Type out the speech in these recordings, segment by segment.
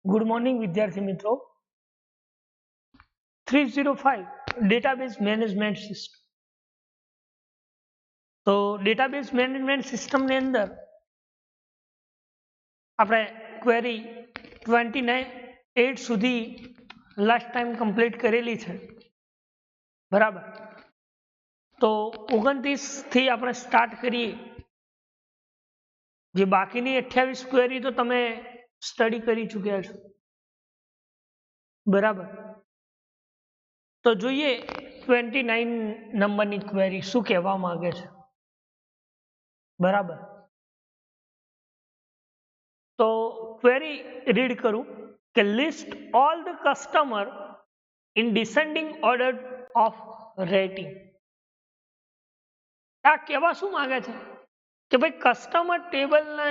Good morning વિદ્યાર્થી મિત્રો. 305 database management system. તો ડેટાબેઝ મેનેજમેન્ટ સિસ્ટમની અંદર આપણે ક્વેરી 29 સુધી લાસ્ટ ટાઈમ કમ્પ્લીટ કરેલી છે, બરાબર. તો 29 થી આપણે સ્ટાર્ટ કરીએ. જે બાકીની 28 ક્વેરી તો તમે સ્ટડી કરી ચૂક્યા છો, બરાબર. તો જોઈએ 29 નંબરની ક્વેરી શું કહેવા માંગે છે, બરાબર. તો ક્વેરી રીડ કરું કે list all the customer in descending order of rating. આ કહેવા શું માંગે છે કે ભાઈ કસ્ટમર ટેબલને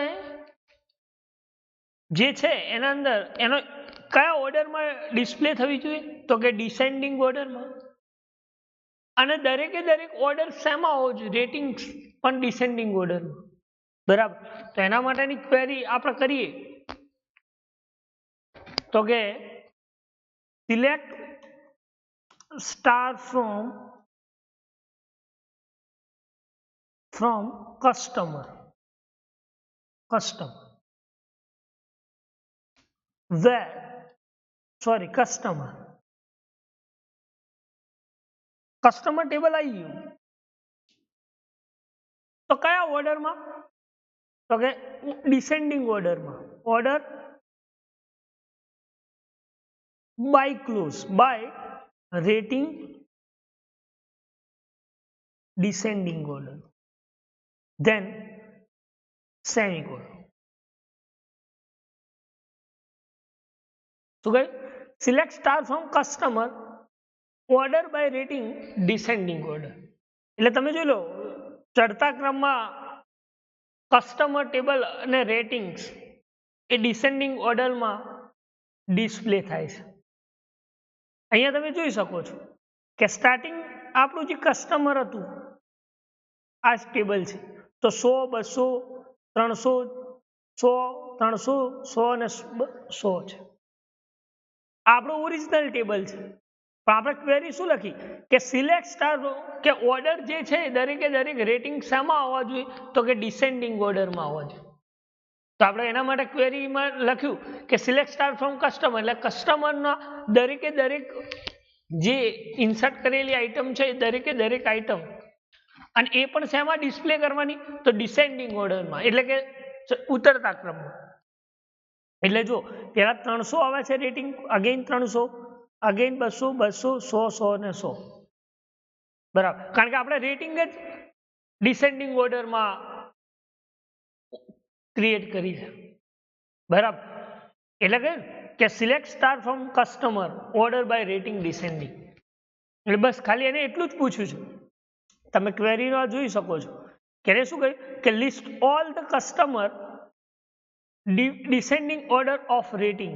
જે છે એના અંદર એનો કયા ઓર્ડરમાં ડિસ્પ્લે થવી જોઈએ, તો કે ડિસેન્ડિંગ ઓર્ડરમાં. અને દરેકે દરેક ઓર્ડર શેમાં હોવો જોઈએ, રેટિંગ્સ પણ ડિસેન્ડિંગ ઓર્ડરમાં, બરાબર. તો એના માટેની ક્વેરી આપણે કરીએ તો કે select star from customer customer table આવી ગયું. તો કયા ઓર્ડરમાં, તો કે ડિસેન્ડિંગ ઓર્ડરમાં. Order by clause by rating descending order, then semicolon. So guys, select star from customer order by rating descending order. એટલે તમે જોઈ લો ચડતા ક્રમમાં કસ્ટમર ટેબલ અને રેટિંગ્સ એ ડિસેન્ડિંગ ઓર્ડરમાં ડિસ્પ્લે થાય છે. અહીંયા તમે જોઈ શકો છો કે સ્ટાર્ટિંગ આપણું જે કસ્ટમર હતું આ જ ટેબલ છે. તો 100, 200, 300, 100, 300, 100 અને 100 છે. આપણું ઓરિજિનલ ટેબલ છે. પણ આપણે ક્વેરી શું લખી કે સિલેક્ટ સ્ટાર કે ઓર્ડર જે છે દરેકે દરેક રેટિંગ શામાં આવવા જોઈએ, તો કે ડિસેન્ડિંગ ઓર્ડરમાં આવવા જોઈએ. તો આપણે એના માટે ક્વેરીમાં લખ્યું કે સિલેક્ટ સ્ટાર ફ્રોમ કસ્ટમર, એટલે કસ્ટમરના દરેકે દરેક જે ઇન્સર્ટ કરેલી આઈટમ છે એ દરેકે દરેક આઈટમ, અને એ પણ શેમાં ડિસ્પ્લે કરવાની, તો ડિસેન્ડિંગ ઓર્ડરમાં, એટલે કે ઉતરતા ક્રમમાં. એટલે જો પેલા 300 આવે છે રેટિંગ, અગેન 300, અગેન 200, 200, 100, 100 અને 100, બરાબર. કારણ કે આપણે રેટિંગ જ ડિસેન્ડિંગ ઓર્ડરમાં ક્રિએટ કરી છે, બરાબર. એટલે કે select star from customer order by rating descending. એટલે બસ ખાલી એને એટલું જ પૂછ્યું છે. તમે ક્વેરીમાં જોઈ શકો છો કે શું કહ્યું કે list all the customer descending order of rating,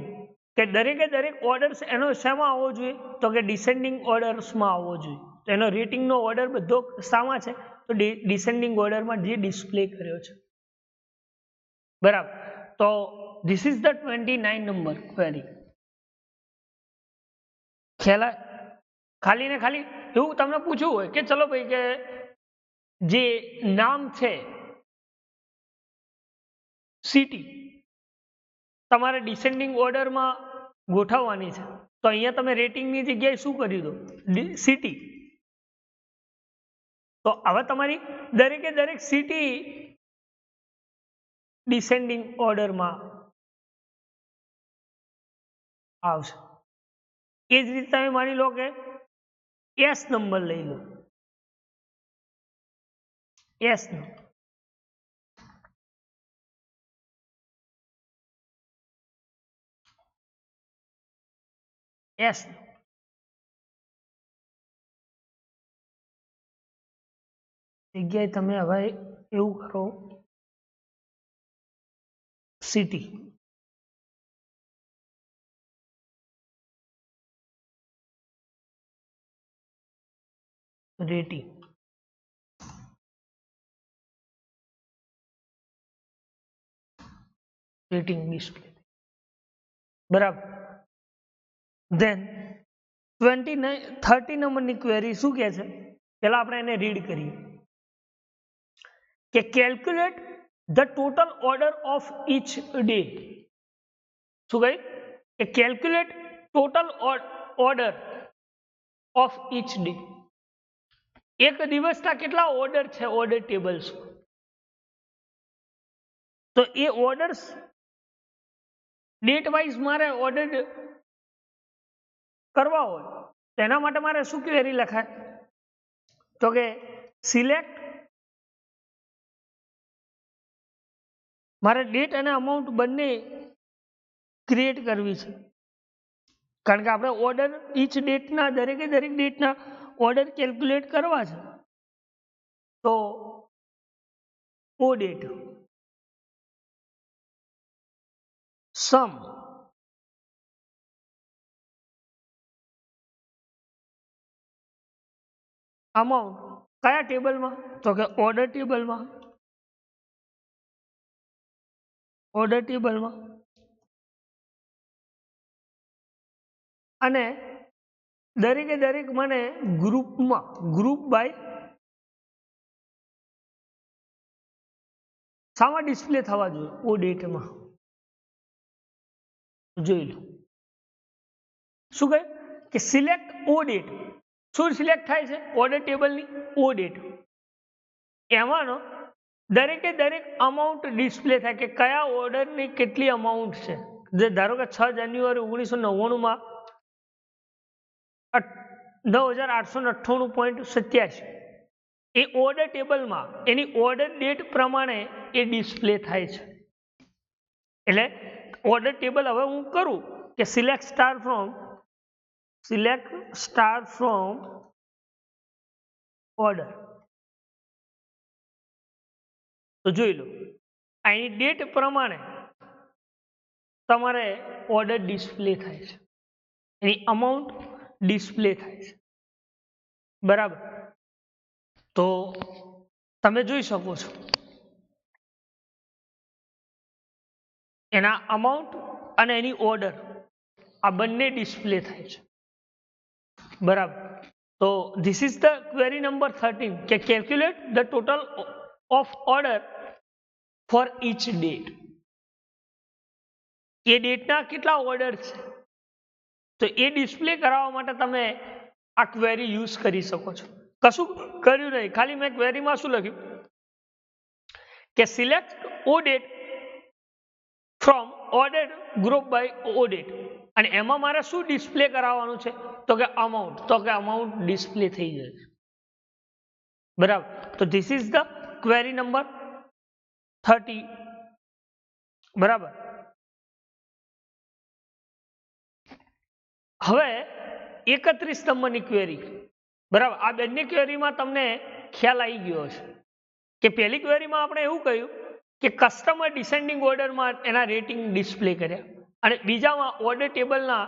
કે દરેકે દરેક ઓર્ડર્સ એનો શેમાં આવવો જોઈએ, તો કે ડિસેન્ડિંગ ઓર્ડર્સમાં આવવો જોઈએ. તો એનો રેટિંગનો ઓર્ડર બધો શામાં છે, તો ડિસેન્ડિંગ ઓર્ડરમાં જે ડિસ્પ્લે કર્યો છે, બરાબર. તો this is the 29 number query. ખાલી ને ખાલી એવું તમને પૂછવું હોય કે ચલો ભાઈ કે જે નામ છે સિટી તમારે ડિસેન્ડિંગ ઓર્ડરમાં ગોઠવવાની છે, તો અહીંયા તમે રેટિંગની જગ્યાએ શું કરી દો, સિટી. તો હવે તમારી દરેકે દરેક સિટી ડિસેન્ડિંગ ઓર્ડરમાં આવશે. એ જ રીતે તમે માની લો કે એસ નંબર લઈ લો, એસ નંબર. એસ જગ્યાએ તમે હવે એવું કરો સિટી. Rating display. બરાબર. ધેન 30 નંબરની ક્વેરી શું કહે છે, પેલા આપણે એને રીડ કરીએ કે calculate the total order of each day. શું કહ્યું કે calculate total order of each day. એક દિવસના કેટલા ઓર્ડર છે, ઓર્ડર ટેબલ્સ. તો એ ઓર્ડર્સ ડેટ વાઇઝ મારે ઓર્ડર કરવા હોય તો એના માટે મારે શું ક્વેરી લખાય, તો કે સિલેક્ટ, મારે ડેટ અને અમાઉન્ટ બંને ક્રિએટ કરવી છે, કારણ કે આપણે ઓર્ડર ઈચ ડેટના દરેક ડેટના ઓર્ડર કેલ્ક્યુલેટ કરવા છે. તો ઓ ડેટ સમ અમાઉન્ટ કયા ટેબલમાં, તો કે ઓર્ડર ટેબલમાં. ઓર્ડર ટેબલમાં અને દરેક મને ગ્રુપમાં, ગ્રુપ બાય શામાં ડિસ્પ્લે થવા જોઈએ, ઓ ડેટમાં. જોઈ લો શું કહે કે સિલેક્ટ ઓ ડેટ. શું સિલેક્ટ થાય છે, ઓર્ડર ટેબલની ઓ ડેટ. એમાંનો દરેક અમાઉન્ટ ડિસ્પ્લે થાય કે કયા ઓર્ડરની કેટલી અમાઉન્ટ છે. જે ધારો કે 6 જાન્યુઆરી 1999 9,898.87 એ ઓર્ડર ટેબલમાં એની ઓર્ડર ડેટ પ્રમાણે એ ડિસ્પ્લે થાય છે. એટલે ઓર્ડર ટેબલ હવે હું કરું કે સિલેક્ટ સ્ટાર ફ્રોમ ઓર્ડર. તો જોઈ લો અહીં ડેટ પ્રમાણે તમારે ઓર્ડર ડિસ્પ્લે થાય છે, એની અમાઉન્ટ ડિસ્પ્લે થાય છે. બરાબર. તો તમે જોઈ શકો છો એના અમાઉન્ટ અને એની ઓર્ડર આ બંને ડિસ્પ્લે થાય છે. બરાબર. તો this is the query number 13 કે calculate the total of order for each date. એ ડેટના કેટલા ઓર્ડર છે તો એ ડિસ્પ્લે કરાવવા માટે તમે આ ક્વેરી યુઝ કરી શકો છો. કશું કર્યું નહીં, ખાલી મેં ક્વેરીમાં શું લખ્યું કે select o date from order group by o date. અને એમાં મારે શું ડિસ્પ્લે કરાવવાનું છે, તો કે અમાઉન્ટ. તો કે અમાઉન્ટ ડિસ્પ્લે થઈ જાય. બરાબર. તો this is the query number 30. બરાબર. હવે 31 નંબરની ક્વેરી. બરાબર. આ બંને ક્વેરીમાં તમને ખ્યાલ આવી ગયો છે કે પહેલી ક્વેરીમાં આપણે એવું કહ્યું કે કસ્ટમર ડિસેન્ડિંગ ઓર્ડરમાં એના રેટિંગ ડિસ્પ્લે કર્યા અને બીજામાં ઓર્ડર ટેબલના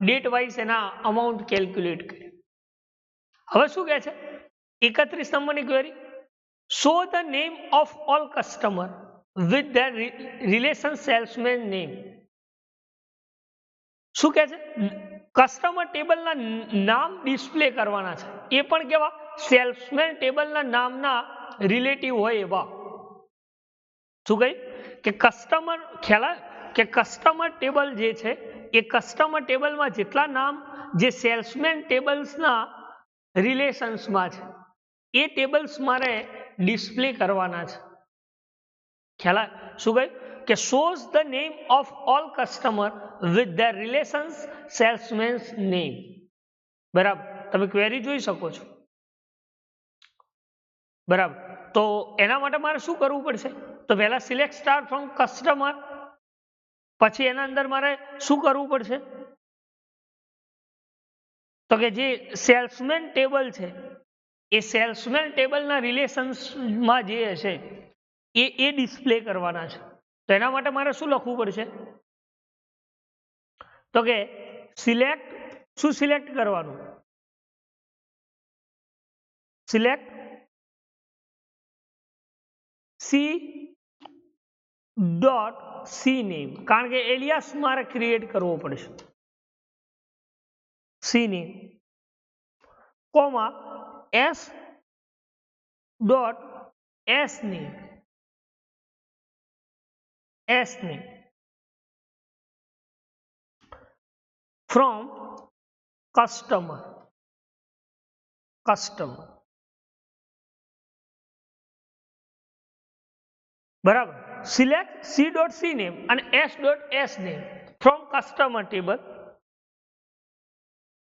ડેટ વાઇઝ એના અમાઉન્ટ કેલ્ક્યુલેટ કર્યા. હવે શું કહે છે 31 નંબરની query, show the name of all customer with there relation salesman name. શું કહે છે, કસ્ટમર ટેબલના નામ ડિસ્પ્લે કરવાના છે, એ પણ કેવા, સેલ્સમેન ટેબલના નામના રિલેટિવ હોય એવા. શું કહ્યું કે કસ્ટમર ખ્યાલ કે કસ્ટમર ટેબલ જે છે એ કસ્ટમર ટેબલમાં જેટલા નામ જે સેલ્સમેન ટેબલ્સના રિલેશન્સમાં છે એ ટેબલ્સ મારે ડિસ્પ્લે કરવાના છે. ખ્યાલ. શું કહ્યું કે shows the name of all customer with their relations salesmans name. બરાબર. તમે ક્વેરી જોઈ શકો છો. બરાબર. તો એના માટે મારે શું કરવું પડશે, તો પહેલા સિલેક્ટ સ્ટાર ફ્રોમ કસ્ટમર, પછી એના અંદર મારે શું કરવું પડશે, તો કે જે સેલ્સમેન ટેબલ છે એ સેલ્સમેન ટેબલના રિલેશન્સમાં જે હશે એ ડિસ્પ્લે કરવાના છે. તો એના માટે મારે શું લખવું પડશે, તો કે સિલેક્ટ, શું સિલેક્ટ કરવાનું, સિલેક્ટ ડોટ સી નેમ, કારણ કે એલિયાસ મારે ક્રિએટ કરવો પડશે, C name comma S dot S name, S name from customer, બરાબર. Select C dot C name અને S dot S name from customer table.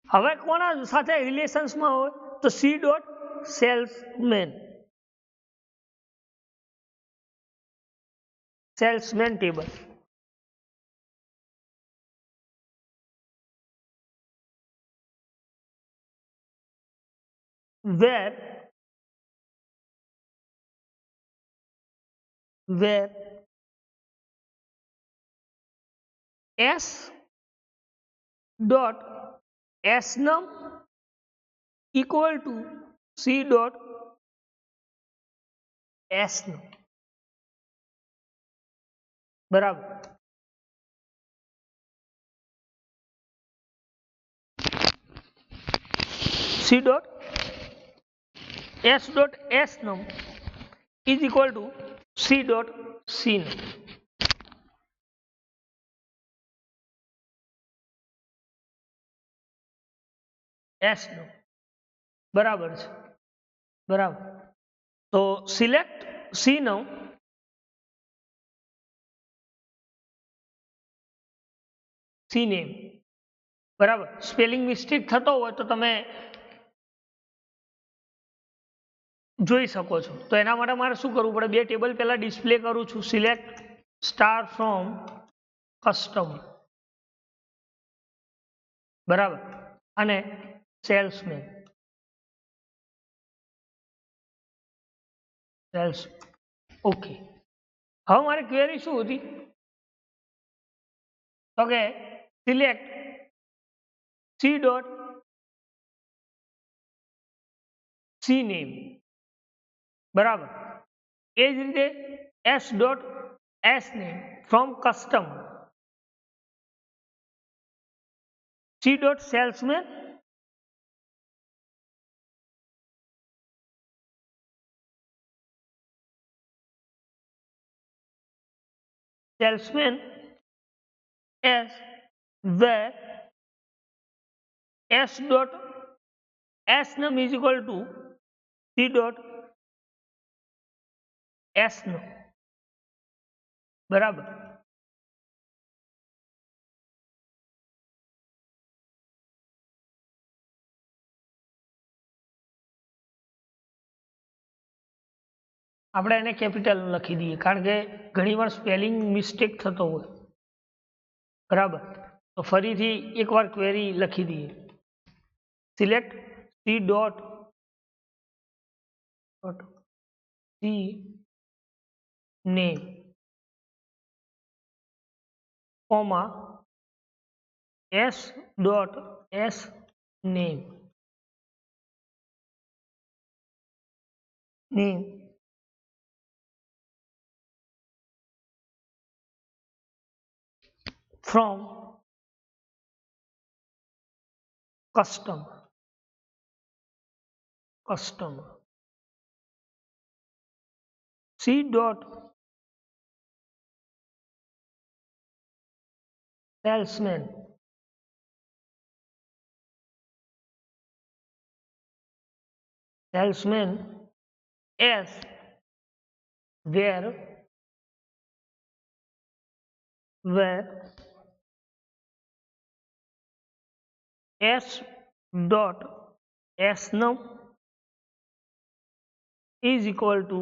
હવે કોના સાથે રિલેશન્સમાં હોય તો C dot salesman, salesman table. where s dot snum equal to c dot snum, બરાબર. c dot s dot snum is equal to c dot cnum. snum બરાબર છે, બરાબર. તો સિલેક્ટ સી નમ સી નેમ, બરાબર. સ્પેલિંગ મિસ્ટેક થતો હોય તો તમે જોઈ શકો છો. તો એના માટે મારે શું કરવું પડે, બે ટેબલ પહેલા ડિસ્પ્લે કરું છું. સિલેક્ટ સ્ટાર ફ્રોમ કસ્ટમર, બરાબર, અને સેલ્સમેન, ઓકે. હવે મારી ક્વેરી શું હતી તો કે select C dot C name, બરાબર, એ જ રીતે S dot S name from customer, C dot salesman, salesman as where s dot s num is equal to c dot s num, બરાબર. આપણે એને કેપિટલ લખી દઈએ કારણ કે ઘણીવાર સ્પેલિંગ મિસ્ટેક થતો હોય, બરાબર. તો ફરીથી એકવાર ક્વેરી લખી દઈએ. Select C dot C name comma S dot S name from customer, c dot salesman as where s dot s num is equal to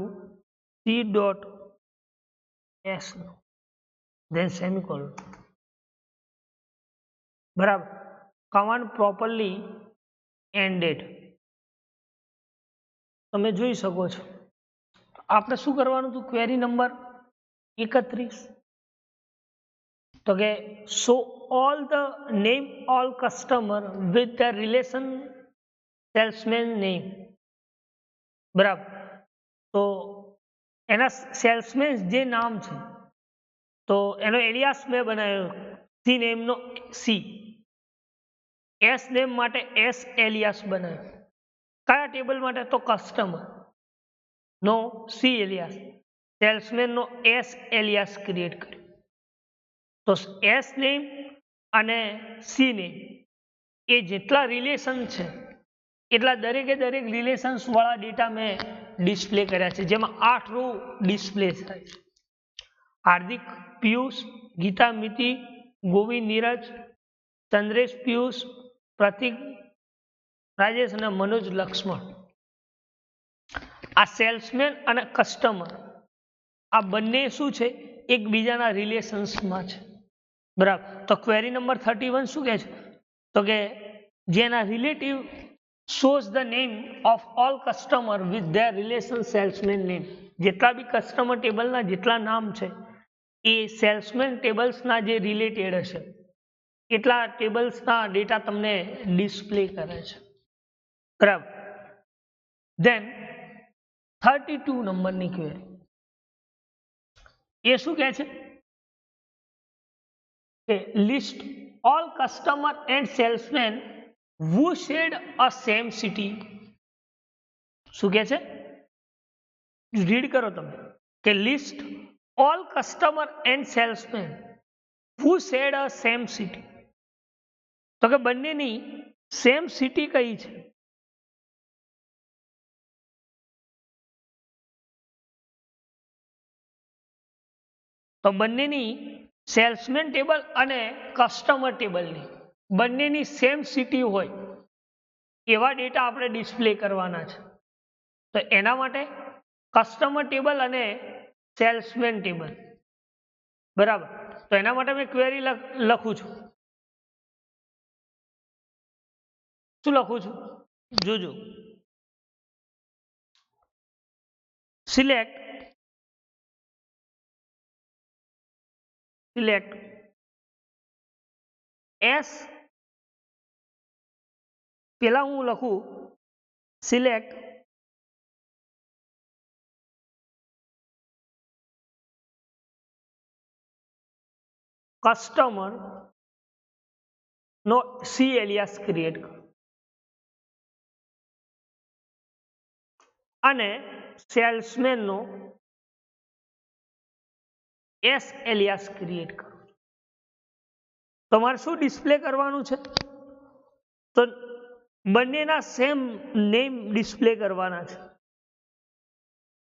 c dot s num, then semicolon, બરાબર. Command properly ended તમે જોઈ શકો છો. આપણે શું કરવાનું હતું, query number 31 તો કે show all the name all customer with the relation salesman name, બરાબર. તો એના સેલ્સમેન જે નામ છે તો એનો એલિયાસ મેં બનાવ્યો સી નેમનો સી, એસ નેમ માટે એસ એલિયાસ બનાવ્યો. કયા ટેબલ માટે? તો કસ્ટમર નો સી એલિયાસ, સેલ્સમેન નો એસ એલિયાસ ક્રિએટ કર્યો. તો એસ નેમ અને સી નેમ એ જેટલા રિલેશન છે એટલા દરેકે દરેક રિલેશન્સ વાળા ડેટા મેં ડિસ્પ્લે કર્યા છે, જેમાં 8 રો ડિસ્પ્લે થાય છે. હાર્દિક પિયુષ, ગીતા મિતિ, ગોવિંદ નીરજ, ચંદ્રેશ પિયુષ, પ્રતિક રાજેશ અને મનોજ લક્ષ્મણ. આ સેલ્સમેન અને કસ્ટમર આ બંને શું છે? એકબીજાના રિલેશન્સમાં છે. બરાબર. તો ક્વેરી નંબર 31 શું કહે છે? તો કે જેના relative shows the name of all customer with their relation salesman name. જેટલા બી કસ્ટમર ટેબલના જેટલા નામ છે એ સેલ્સમેન ટેબલ્સના જે રિલેટેડ હશે એટલા ટેબલ્સના ડેટા તમને ડિસ્પ્લે કરે છે. બરાબર. ધેન 32 નંબરની ક્વેરી એ શું કહે છે કે list all customer and salesman who shared a same city. શું કહે છે? રીડ કરો તમે કે list all customer and salesman who shared a same city. તો કે બંનેની સેમ સિટી કઈ છે? તો બંનેની સેલ્સમેન ટેબલ અને કસ્ટમર ટેબલની બંનેની સેમ સિટી હોય એવા ડેટા આપણે ડિસ્પ્લે કરવાના છે. તો એના માટે કસ્ટમર ટેબલ અને સેલ્સમેન ટેબલ. બરાબર. તો એના માટે મેં ક્વેરી લખું છું. શું લખું છું? જોજો. સિલેક્ટ એસ, પેલા હું લખું સિલેક્ટ કસ્ટમર નો સી એલિયાસ ક્રિએટ કરો અને સેલ્સમેન નો એસ એલિયાસ ક્રિએટ કરો. તમારે શું ડિસ્પ્લે કરવાનું છે? તો બંનેના સેમ નેમ ડિસ્પ્લે કરવાના છે.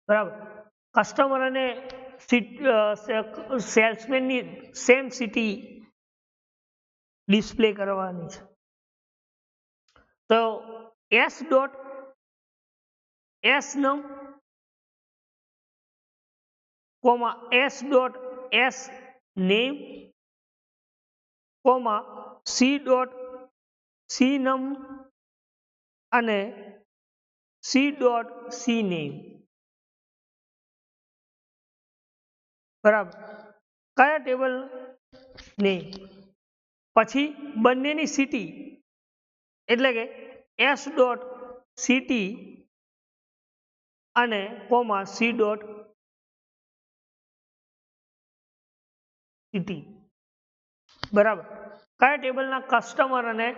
બરાબર. કસ્ટમર અને સેલ્સમેનની સેમ સિટી ડિસ્પ્લે કરવાની છે. તો S dot S name comma S dot S name comma C dot C name અને સી ડોટ સી નેમ. બરાબર. કયા ટેબલ નેમ? પછી બંનેની સિટી એટલે કે એસ ડોટ સિટી અને કોમા સી ડોટ સિટી. બરાબર. કયા ટેબલના? કસ્ટમર અને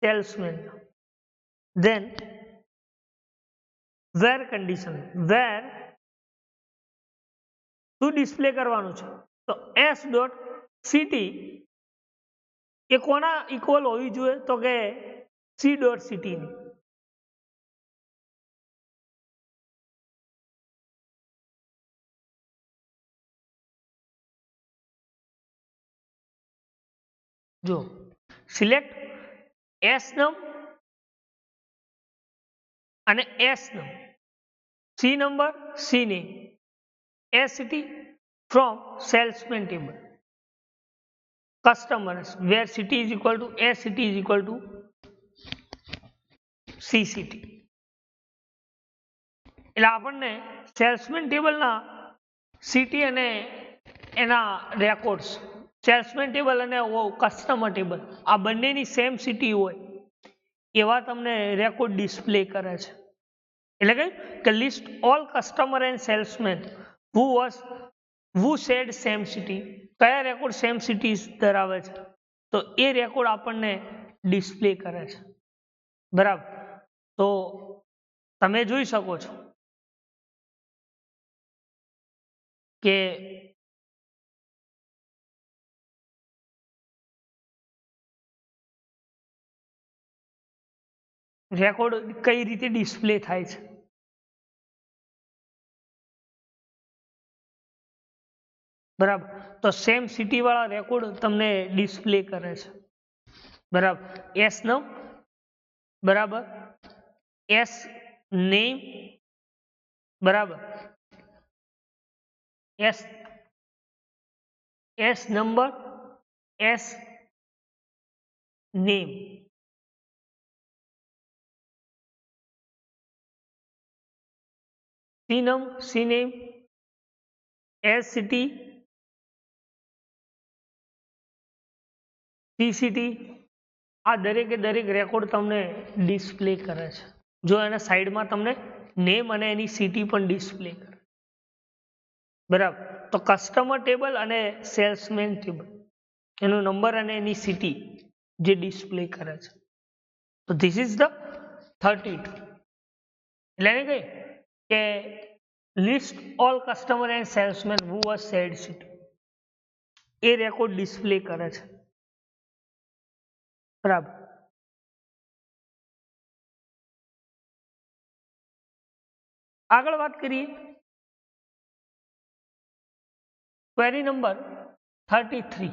સેલ્સમેન. ધેન વેર કન્ડિશન. વેર શું ડિસ્પ્લે કરવાનું છે? તો એસ ડોટ સિટી એ કોના ઇક્વલ હોવી જોઈએ? તો કે સી ડોટ સિટીની. જો સિલેક્ટ એસ નમ અને S num, C number, C name, S city from salesman table. customers where city is equal to a city is equal to c city. એટલે આપણને સેલ્સમેન ટેબલના સિટી અને એના રેકોર્ડ્સ, સેલ્સમેન ટેબલ અને customer table આ બંનેની same city હોય એવા તમને રેકોર્ડ ડિસ્પ્લે કરે છે. એટલે કે list all customer and salesman who shared same city કયા રેકોર્ડ સેમ સિટી ધરાવે છે, તો એ રેકોર્ડ આપણને ડિસ્પ્લે કરે છે, બરાબર. તો તમે જોઈ શકો છો કે રેકોર્ડ કઈ રીતે ડિસ્પ્લે થાય છે. બરાબર, તો સેમ સિટી વાળા રેકોર્ડ તમને ડિસ્પ્લે કરે છે, બરાબર. એસ નો બરાબર, એસ નેમ બરાબર, S number, S name, C name, S city, C city, આ દરેકે દરેક રેકોર્ડ તમને ડિસ્પ્લે કરે છે. જો એના સાઈડમાં તમને નેમ અને એની સિટી પણ ડિસ્પ્લે કરે, બરાબર. તો કસ્ટમર ટેબલ અને સેલ્સમેન ટેબલ એનો નંબર અને એની સિટી જે ડિસ્પ્લે કરે છે. તો ધીસ ઇઝ ધ 32. એટલે એને કહે કે list all customer and salesman who was sad city, A record display કરે છે, બરાબર. આગળ વાત કરીએ query number 33.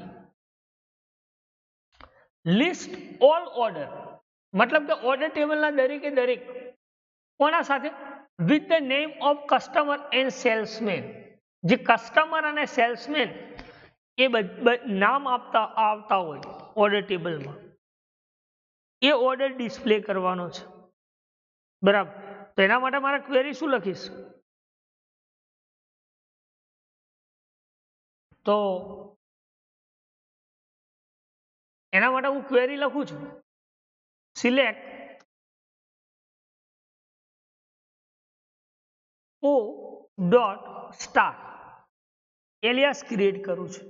List all order, મતલબ કે ઓર્ડર ટેબલના દરેકે દરેક કોના સાથે, with the name of customer and salesman, જે કસ્ટમર અને સેલ્સમેન એ નામ આવતા હોય ઓર્ડર ટેબલમાં, એ ઓર્ડર ડિસ્પ્લે કરવાનો છે, બરાબર. તો એના માટે મારે ક્વેરી શું લખીશ, તો એના માટે હું ક્વેરી લખું છું, select O dot star, alias create કરું છું,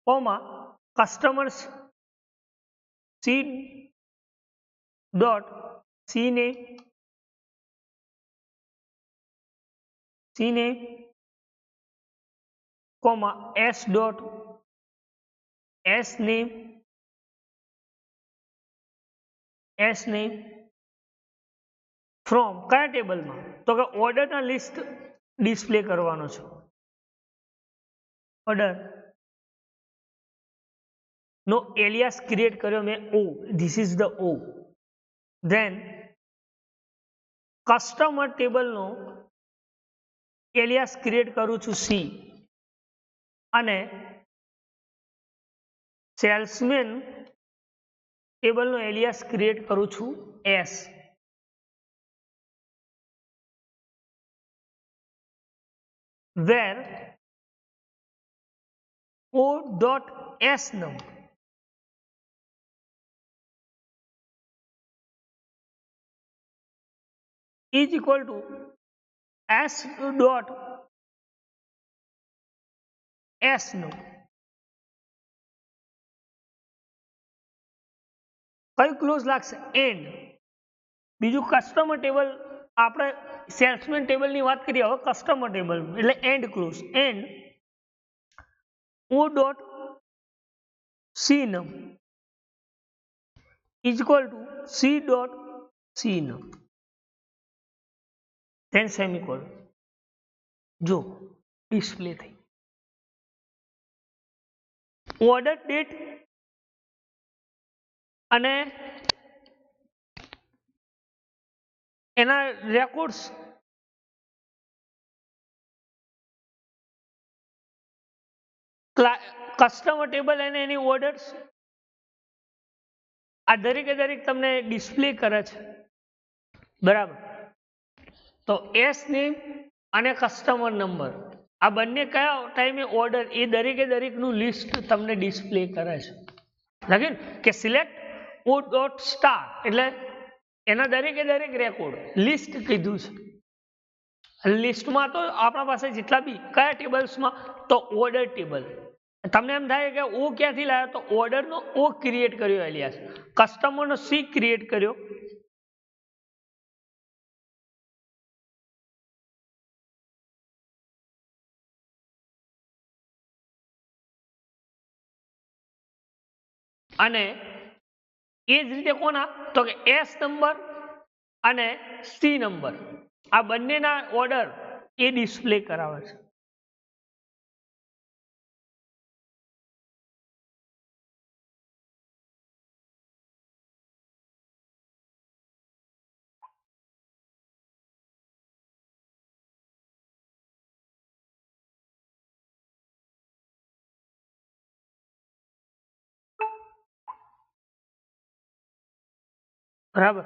comma customers C dot C name, comma S dot S name, from કયા ટેબલમાં, તો કે ઓર્ડરના લિસ્ટ ડિસ્પ્લે કરવાનો છે, ઓર્ડર નો એલિયાસ ક્રિએટ કર્યો મેં O, this is the O. Then customer ટેબલનો એલિયાસ ક્રિએટ કરું છું સી, અને સેલ્સમેન ટેબલનો એલિયાસ ક્રિએટ કરું છું S. where o dot s num is equal to s dot s num. કયું ક્લોઝ લાગશે, એન્ડ. બીજું કસ્ટમર ટેબલ, આપણે સેલ્સમેન ટેબલની વાત કરીએ, હવે કસ્ટમર ટેબલ એટલે and clause, and o dot C num is equal to c dot C num, then semicolon. જો ડિસ્પ્લે થઈ. ઓર્ડર ડેટ અને એના રેકોર્ડ્સ કસ્ટમર ટેબલ અને એની ઓર્ડર્સ આ દરેકે દરેક તમને ડિસ્પ્લે કરે છે, બરાબર. તો એસ નેમ અને કસ્ટમર નંબર આ બંને કયા ટાઈમે ઓર્ડર, એ દરેકે દરેકનું લિસ્ટ તમને ડિસ્પ્લે કરે છે. લખીને કે સિલેક્ટ ઓ ડોટ સ્ટાર એટલે એના દરેકે દરેક રેકોર્ડ લિસ્ટ કીધું છે, લિસ્ટમાં તો આપણા પાસે જેટલા બી કયા ટેબલ્સમાં, તો ઓર્ડર ટેબલ. તમને એમ થાય કે ઓ ક્યાંથી લાવ્યો, તો ઓર્ડરનો ઓ ક્રિએટ કર્યો એલિયાસ, કસ્ટમરનો સી ક્રિએટ કર્યો, અને એ જ રીતે કોના, તો કે એસ નંબર અને સી નંબર, આ બંનેના ઓર્ડર એ ડિસ્પ્લે કરાવે છે. બરાબર.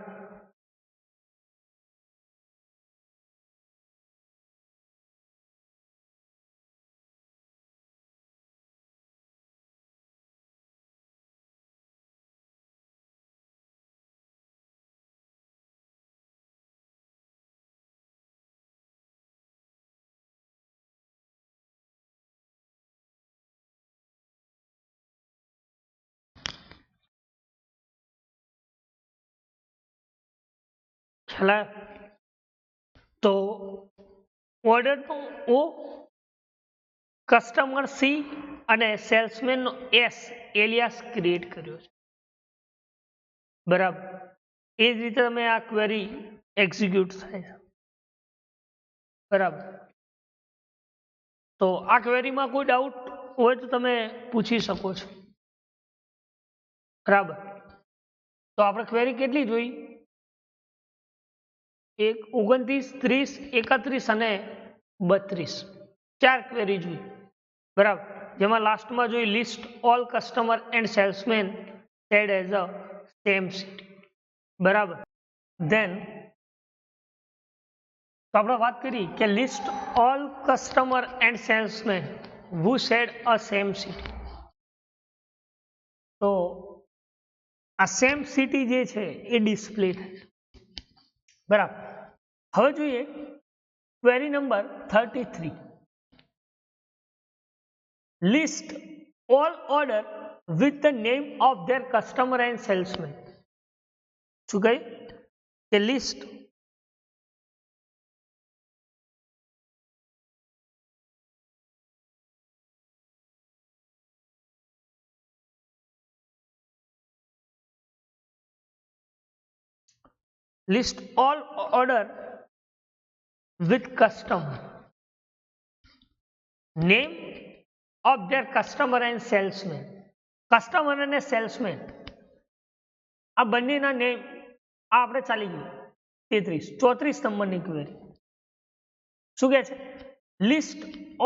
ખ્યાલ તો ઓર્ડરનો ઓ, કસ્ટમર સી અને સેલ્સમેનનો એસ એલિયાસ ક્રિએટ કર્યો છે. બરાબર. એ જ રીતે તમે આ ક્વેરી એક્ઝિક્યુટ થાય છે. બરાબર. તો આ ક્વેરીમાં કોઈ ડાઉટ હોય તો તમે પૂછી શકો છો. બરાબર. તો આપણે ક્વેરી કેટલી જોઈ, 29, 30, 31 અને 32, 4 ક્વેરી જોઈ. બરાબર. જેમાં લાસ્ટમાં જોઈ list all customer and salesman said as a same city. બરાબર. ધેન તો આપણે વાત કરી કે list all customer and salesman who said a same city. તો આ સેમ સિટી જે છે એ ડિસ્પ્લે થાય. બરાબર. હવે જોઈએ query number 33. List all order with the name of their customer and salesman. શું કહ્યું કે list list all order with customer name of their customer and salesman. Customer અને સેલ્સમેન આ બંનેના નેમ આ આપણે ચાલી ગયું. 34 નંબરની ક્વેરી શું કહે છે, list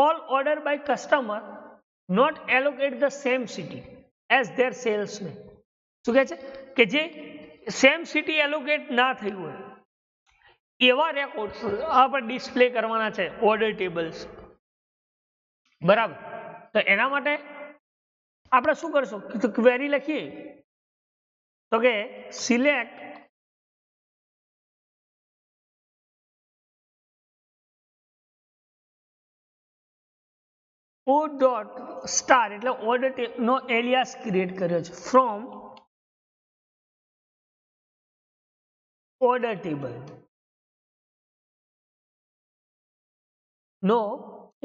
all order by customer not allocate the same city as their salesman. શું કહે છે કે જે સેમ સિટી એલોકેટ ના થયું હોય એવા રેકોર્ડ્સ આપણે ડિસ્પ્લે કરવાના છે ઓર્ડર ટેબલ્સ. બરાબર. તો એના માટે આપણે શું કરશું, તો ક્વેરી લખીએ તો કે સિલેક્ટ ઓ ડોટ સ્ટાર એટલે ઓર્ડર નો એલિયાસ ક્રિએટ કર્યો છે ફ્રોમ ઓર્ડર ટેબલ નો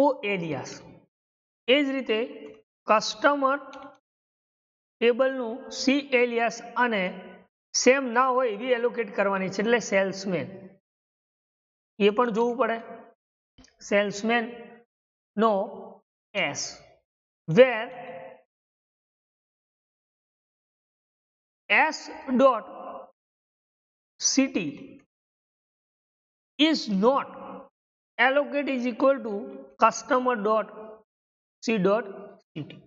ઓ એલિયાસ. એ જ રીતે કસ્ટમર ટેબલનું સી એલિયાસ અને સેમ ના હોય એવી એલોકેટ કરવાની છે એટલે સેલ્સમેન એ પણ જોવું પડે. સેલ્સમેન નો s where s dot city is not allocate is equal to customer dot c dot city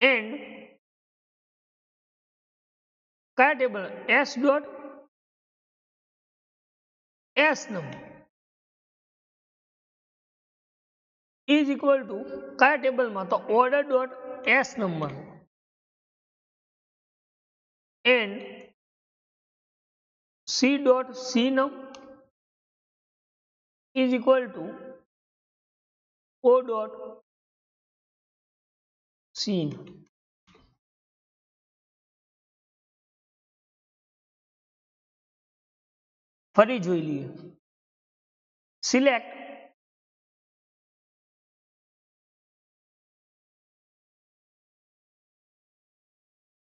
and કયા table s dot s number is equal to કયા ટેબલમાં, તો order dot s number and C dot C num is equal to O dot C num. ફરી જોઈ લઈએ. Select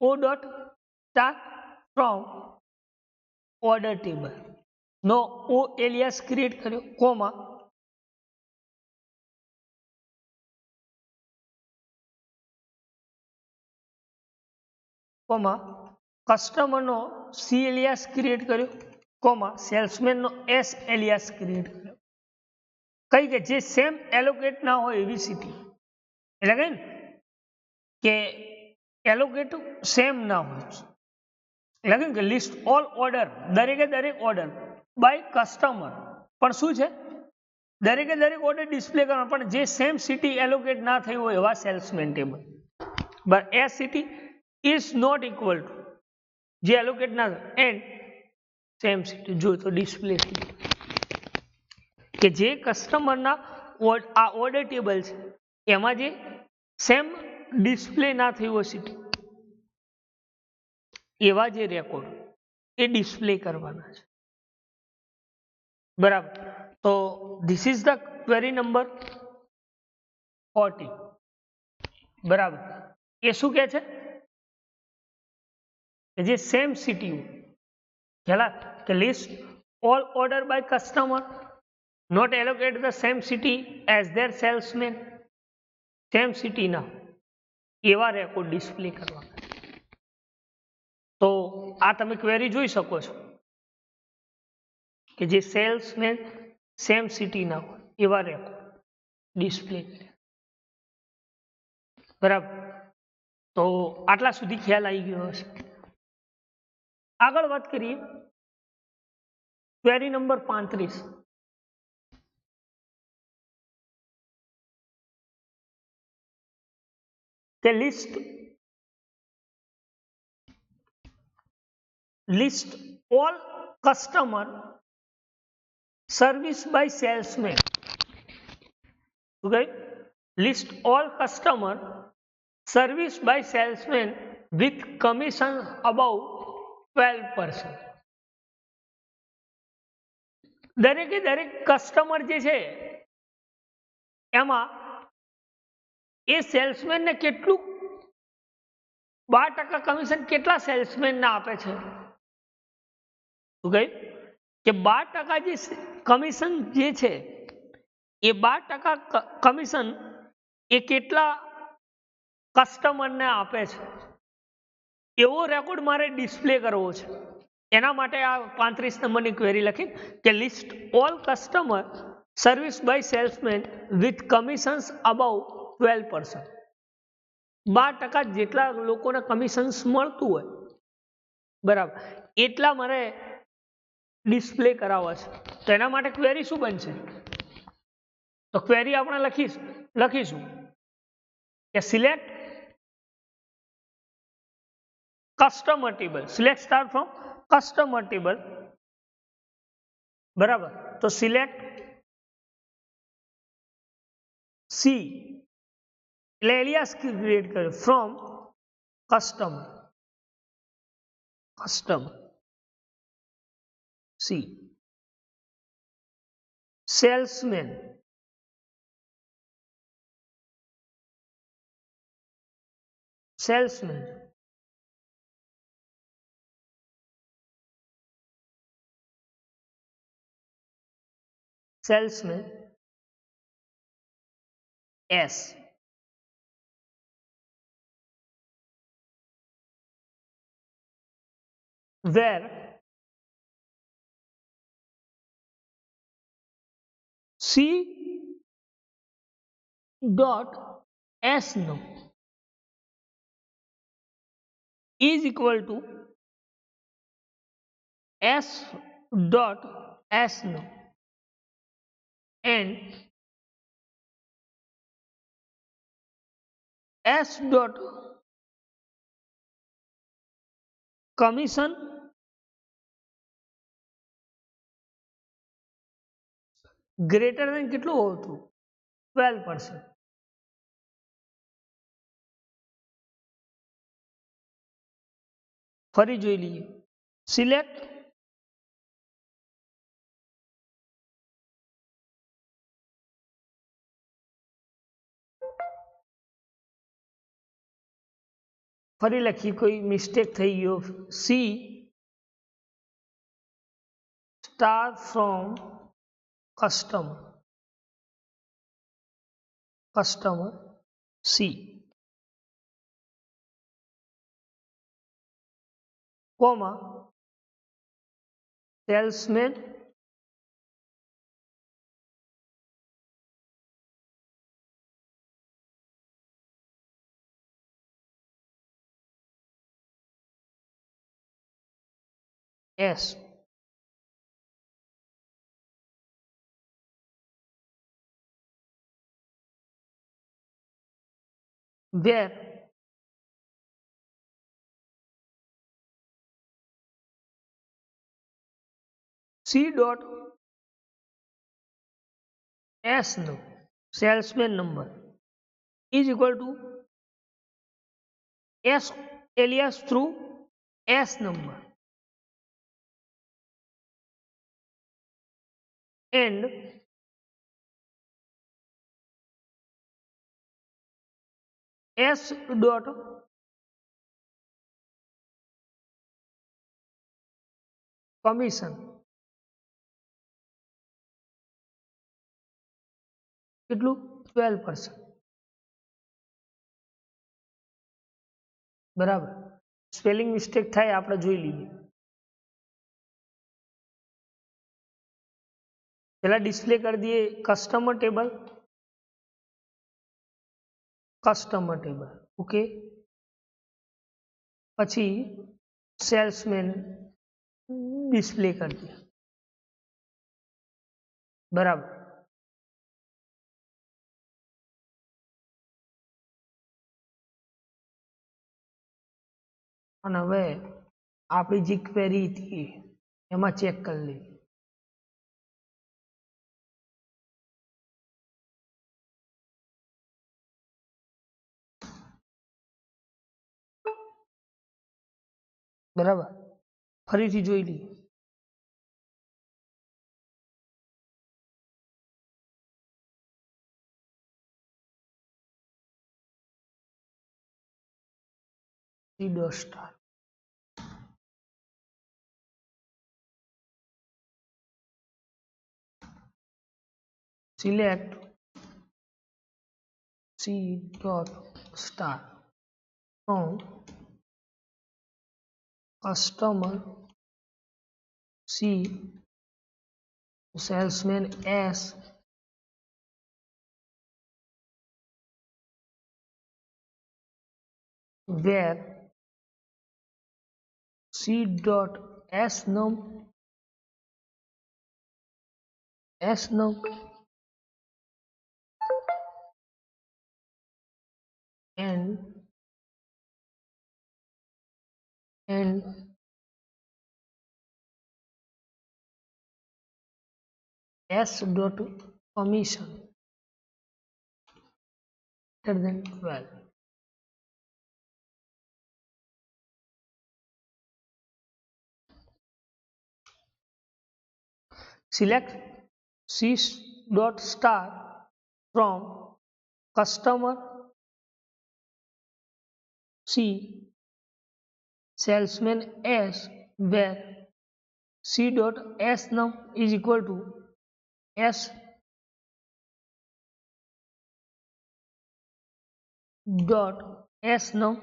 O dot start from order table નો O alias create કર્યો, comma customer નો C alias create કર્યો, comma salesman નો S alias create કર્યો. કઈ કે જે સેમ એલોકેટ ના હોય એવી સિટી, એટલે કઈ કે એલોકેટ સેમ ના હોય, એટલે કે લિસ્ટ ઓલ ઓર્ડર, દરેકે દરેક ઓર્ડર બાય કસ્ટમર, પણ શું છે દરેકે દરેક ઓર્ડર ડિસ્પ્લે કરવાનો, પણ જે સેમ સિટી એલોકેટ ના થઈ હોય એવા સેલ્સમેન ટેબલ. બટ એ city is not equal to જે એલોકેટ ના થાય એન્ડ સેમ સિટી. જો તો ડિસ્પ્લે કે જે કસ્ટમરના આ ઓર્ડર ટેબલ છે એમાં જે સેમ ડિસ્પ્લે ના થઈ હોય સિટી એવા જે રેકોર્ડ એ ડિસ્પ્લે કરવાના છે. બરાબર. તો this is the query number 40. બરાબર. એ શું કે છે કે જે સેમ સિટી પેલા કે list all order by customer not allocate the same city as their salesman, same city ના એવા રેકોર્ડ ડિસ્પ્લે કરવાના. તો આ તમે ક્વેરી જોઈ શકો છો કે જે સેલ્સમેન સેમ સિટી ના હોય એવા રેકોર્ડ ડિસ્પ્લે કર્યા. બરાબર. તો આટલા સુધી ખ્યાલ આવી ગયો હશે. આગળ વાત કરીએ ક્વેરી નંબર 35. કે list all customer service by salesman. Okay? List all customer service by salesman with commission above 12%. દરેકે દરેક કસ્ટમર જે છે એમાં એ સેલ્સમેન ને કેટલું 12% કમિશન કેટલા સેલ્સમેન ને આપે છે. કે 12% જે કમિશન જે છે એ 12% કમિશન એ કેટલા કસ્ટમરને આપે છે એવો રેકોર્ડ મારે ડિસ્પ્લે કરવો છે. એના માટે આ 35 નંબરની ક્વેરી લખી કે list all customer service by salesman with commissions above 12%. 12% જેટલા લોકોને કમિશન્સ મળતું હોય બરાબર એટલા મારે ડિસ્પ્લે કરાવવા છે. તો એના માટે ક્વેરી શું બનશે? તો ક્વેરી આપણે લખીશું કે select customer table, select star from customer table. બરાબર. તો સિલેક્ટ સી એટલે એલિયાસ ક્રિએટ કર્યો from customer C salesman S where C dot S num is equal to S dot S num and S dot commission greater than કેટલું હોવું હતું? 12%. ફરી જોઈ લઈએ. સિલેક્ટ ફરી લખી, કોઈ મિસ્ટેક થઈ ગયો. C star from customer c, comma salesman s, where C dot S નો salesman number is equal to S alias through S number and S dot commission કેટલું? 12%. બરાબર. સ્પેલિંગ મિસ્ટેક થાય આપણે જોઈ લઈએ. પેલા ડિસ્પ્લે કરી દઈએ કસ્ટમર ટેબલ, ઓકે. પછી સેલ્સમેન ડિસ્પ્લે કરી દઈએ. બરાબર. અને હવે આપણી જે ક્વેરી હતી એમાં ચેક કરી લઈએ. બરાબર. ફરીથી જોઈ લઈએ. Star select C dot star from customer C, salesman S, where C dot S num and S dot commission greater than 12. Select C dot star from customer C, salesman S, where C dot S num is equal to S dot S num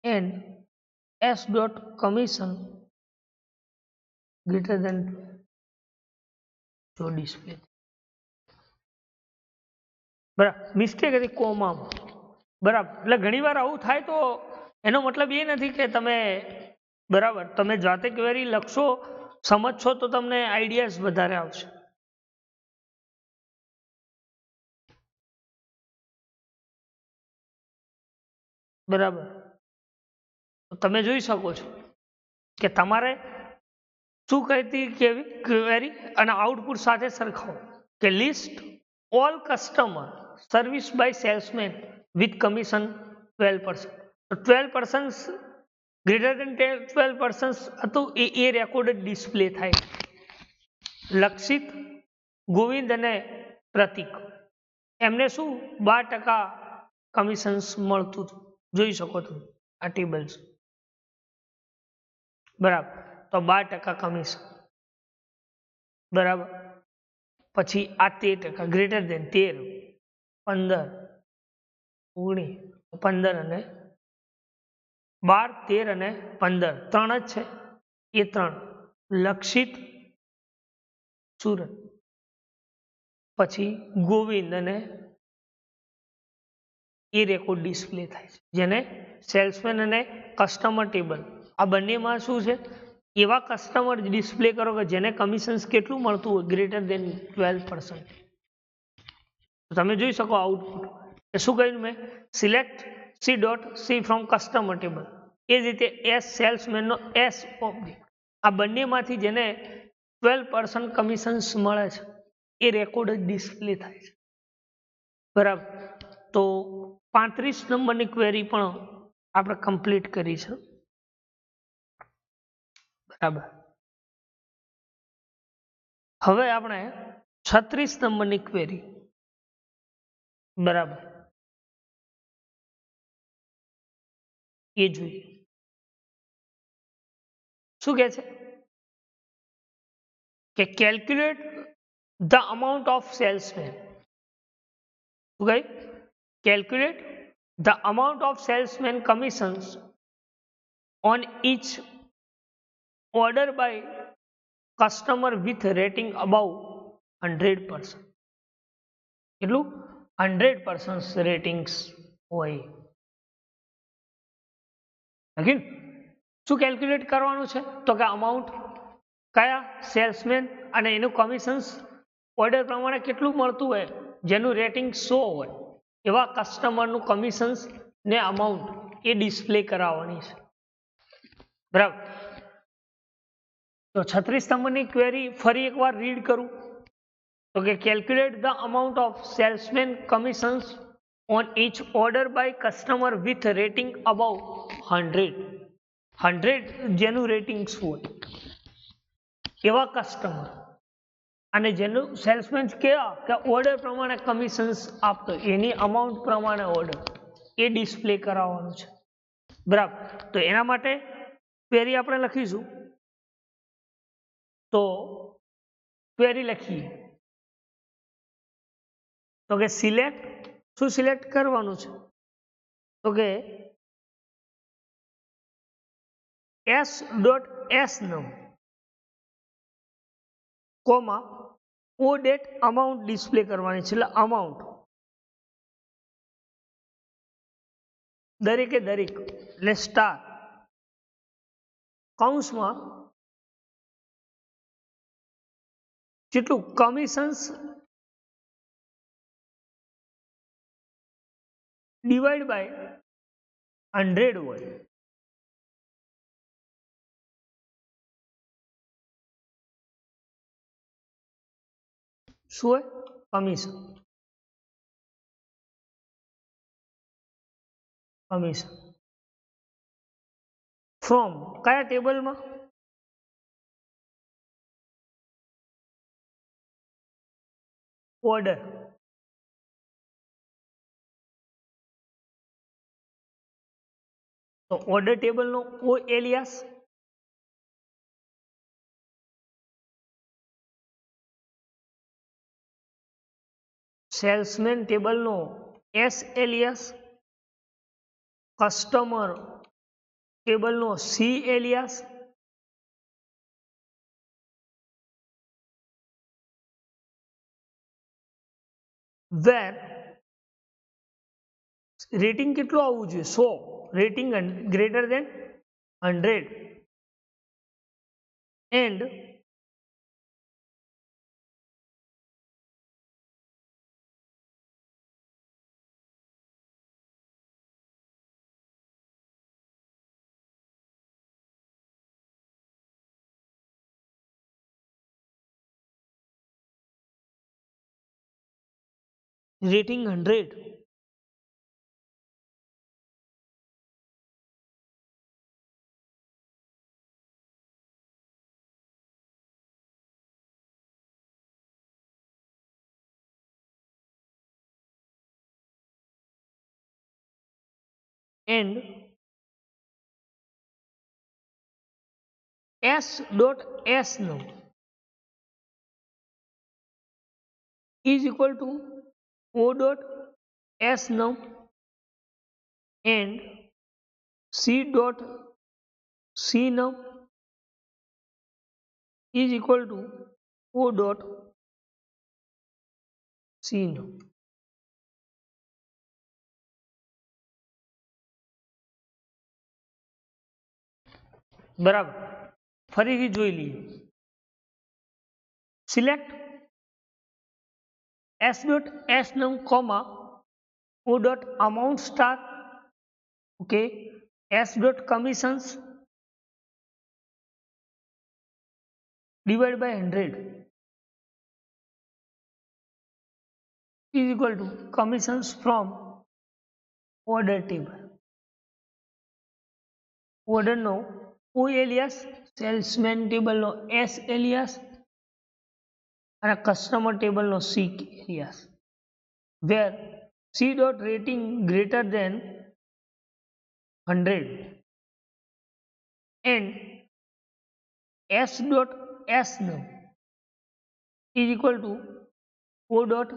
and S dot commission greater than 12. જો display બરાબર. Mistake હતી કોમામાં. બરાબર. એટલે ઘણી વાર આવું થાય તો એનો મતલબ એ નથી કે તમે બરાબર તમે જાતે ક્વેરી લખશો સમજશો તો તમને આઈડિયાઝ વધારે આવશે. બરાબર. તમે જોઈ શકો છો કે તમારે શું કહેતી કેવી ક્વેરી અને આઉટપુટ સાથે સરખાવો કે list all customer service by salesman with commission 12%. તો 12% ગ્રેટર દેન 12% હતું એ રેકોર્ડ ડિસ્પ્લે થાય. લક્ષિત, ગોવિંદ અને પ્રતિક એમને શું 12% કમિશન મળતું હતું. જોઈ શકો છો આ ટેબલ છે બરાબર. તો 12% કમિશન બરાબર. પછી આ 13% ગ્રેટર દેન 13, 15, 19, 15 અને 12, 13 અને 15 ત્રણ જ છે એ ત્રણ. લક્ષિત, સુરત, પછી ગોવિંદ અને એ રેકોર્ડ ડિસ્પ્લે થાય છે જેને સેલ્સમેન અને કસ્ટમર ટેબલ આ બંનેમાં શું છે એવા કસ્ટમર ડિસ્પ્લે કરો કે જેને કમિશન કેટલું મળતું હોય ગ્રેટર દેન 12%. તમે જોઈ શકો આઉટપુટ એ શું કહ્યું મેં select C dot C from customer table. એ જ રીતે એસ સેલ્સમેનનો એસ ઓબ્જેક્ટ આ બંનેમાંથી જેને 12% કમિશન મળે છે એ રેકોર્ડ જ ડિસ્પ્લે થાય છે બરાબર. તો 35 નંબરની ક્વેરી પણ આપણે કમ્પ્લીટ કરી છે બરાબર. હવે આપણે 36 નંબરની ક્વેરી બરાબર એ જોઈએ. શું કહે છે કે calculate the amount of salesman. શું કહ્યું calculate the amount of salesman commissions on each order by customer with rating above 100%. કેટલું 100% રેટિંગ્સ હોય. શું કેલ્ક્યુલેટ કરવાનું છે તો કે અમાઉન્ટ કયા સેલ્સમેન અને એનું કમિશન્સ ઓર્ડર પ્રમાણે કેટલું મળતું હોય જેનું રેટિંગ 100 હોય એવા કસ્ટમરનું કમિશન્સ ને અમાઉન્ટ એ ડિસ્પ્લે કરાવવાની છે બરાબર. તો 36 નંબરની ક્વેરી ફરી એકવાર રીડ કરું તો કે calculate the amount of salesman commissions on each order by customer with rating above 100 જેનું રેટિંગ હોય એવા કસ્ટમર અને જેનું સેલ્સમેન કેવા કે ઓર્ડર પ્રમાણે કમિશન્સ આપતો એની અમાઉન્ટ પ્રમાણે ઓર્ડર એ ડિસ્પ્લે કરાવવાનું છે બરાબર. તો એના માટે ક્વેરી આપણે લખીશું તો ક્વેરી લખીએ તો કે સિલેક્ટ શું સિલેક્ટ કરવાનું છે તો કે S dot S name comma ઓ ડેટ અમાઉન્ટ ડિસ્પ્લે કરવાની છે એટલે અમાઉન્ટ દરેકે દરેક એટલે સ્ટાર કૌંસમાં જેટલું કમિશન્સ ડિવાઈડ બાય 100 હોય શું હોય કમિશન ફ્રોમ કયા ટેબલમાં ઓર્ડર તો ઓર્ડર ટેબલનો ઓ એલિયાસ સેલ્સમેન ટેબલનો એસ એલિયાસ કસ્ટમર ટેબલનો સી એલિયાસ વેર રેટિંગ કેટલું આવવું જોઈએ 100 rating greater than 100 and rating 100 and s dot s num is equal to o dot s num and c dot c num is equal to o dot c num. બરાબર, ફરીથી જોઈ લઈએ. Select s dot s num comma o dot amount star, okay, s dot commissions divided by 100 is equal to commissions from order table. order નો o alias, salesman table નો s alias અને customer table નો c alias, where c dot rating greater than 100 and s dot s num is equal to o dot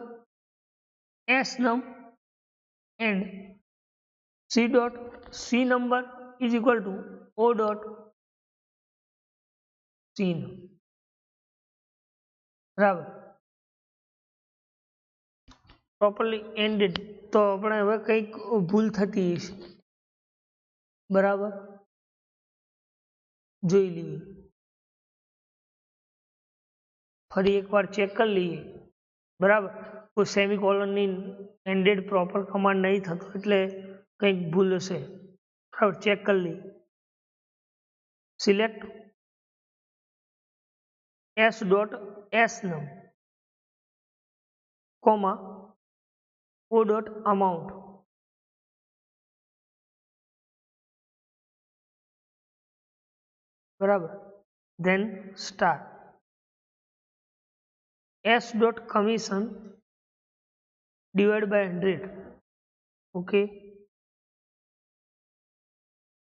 s num and c dot c number is equal to o dot c num. બરાબર, properly ended. તો આપણે હવે કંઈક ભૂલ થતી હશે. બરાબર, જોઈ લઈએ, ફરી એકવાર ચેક કરી લઈએ. બરાબર, કોઈ સેમિકોલનની એન્ડેડ પ્રોપર કમાન્ડ નહીં થતો એટલે કંઈક ભૂલ હશે. બરાબર, ચેક કરી લઈએ. Select s dot s num comma o dot amount બરાબર, then star s dot commission divided by 100, okay,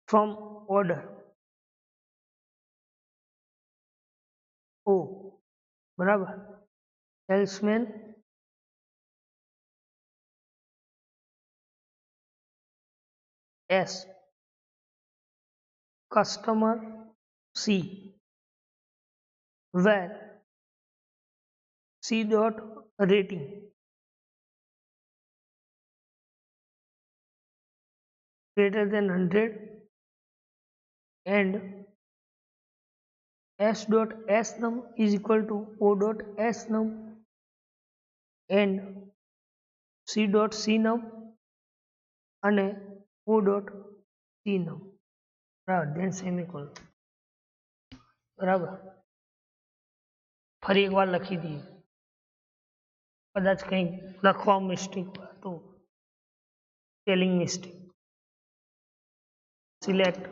from order o, બરાબર, salesman s, customer c, where c dot rating greater than 100 and s dot s num is equal to o dot s num and c dot c num અને o dot c num, બરાબર, then semicolon. બરાબર, ફરી એકવાર લખી દઈએ, કદાચ કંઈક લખવા મિસ્ટેક હોય તો spelling mistake. Select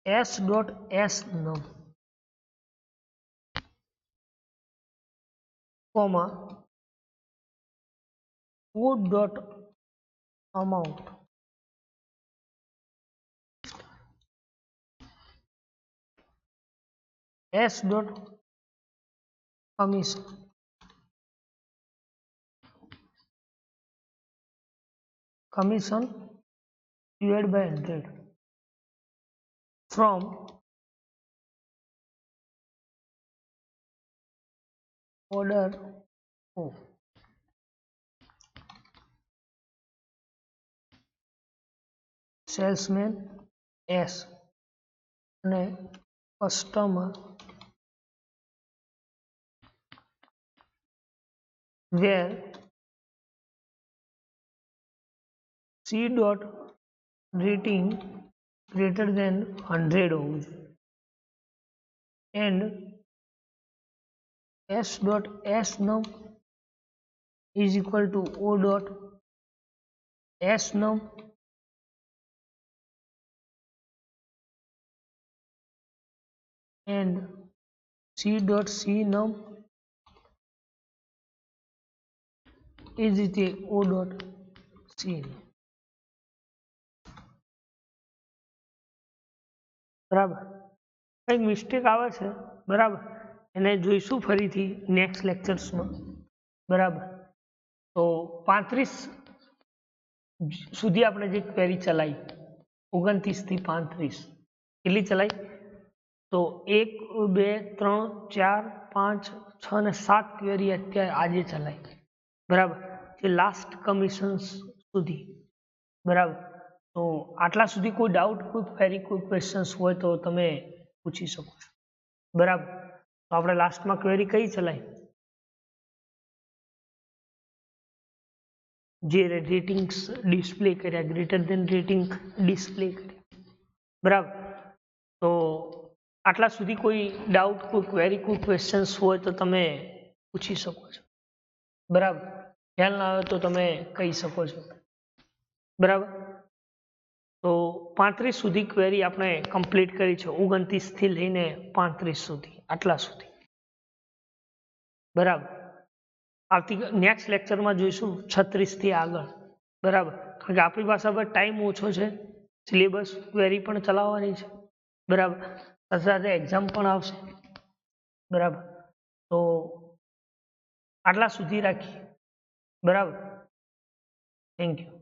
s dot s num comma o dot amount s dot commission divided by 100 from order O. Salesman S અને customer where C dot rating greater than 100 હોવું જોઈએ. and s dot s num is equal to o dot s num and c dot c num is equal to o dot c. બરાબર, કંઈક mistake આવે છે, બરાબર, એને જોઈશું ફરીથી નેક્સ્ટ લેક્ચર્સમાં. બરાબર, તો 35 સુધી આપણે જે ક્વેરી ચલાવી, 29 થી 35 કેટલી ચલાવી? તો 1 2 3 4 5 6 અને 7 ક્વેરી અત્યારે આજે ચલાવી. બરાબર, જે લાસ્ટ કમિશન્સ સુધી. બરાબર, તો આટલા સુધી કોઈ ડાઉટ, કોઈ ક્વેરી, કોઈ ક્વેશ્ચન્સ હોય તો તમે પૂછી શકો છો. બરાબર, તો આપણે લાસ્ટમાં ક્વેરી કઈ ચલાવી? જે રેટિંગ્સ ડિસ્પ્લે કર્યા, ગ્રેટર ધેન રેટિંગ ડિસ્પ્લે કર્યા. બરાબર, તો આટલા સુધી કોઈ ડાઉટ, કોઈ ક્વેરી, કોઈ ક્વેશ્ચન્સ હોય તો તમે પૂછી શકો છો. બરાબર, ખ્યાલ ના આવે તો તમે કહી શકો છો. બરાબર, તો 35 સુધી ક્વેરી આપણે કમ્પ્લીટ કરી છે, 29 થી લઈને 35 સુધી, આટલા સુધી. બરાબર, આવતી નેક્સ્ટ લેક્ચરમાં જોઈશું 36 થી આગળ. બરાબર, કારણ કે આપણી પાસે હવે ટાઈમ ઓછો છે, સિલેબસ ક્વેરી પણ ચલાવવાની છે. બરાબર, સાથે સાથે એક્ઝામ પણ આવશે. બરાબર, તો આટલા સુધી રાખીએ. બરાબર, થેન્ક યુ.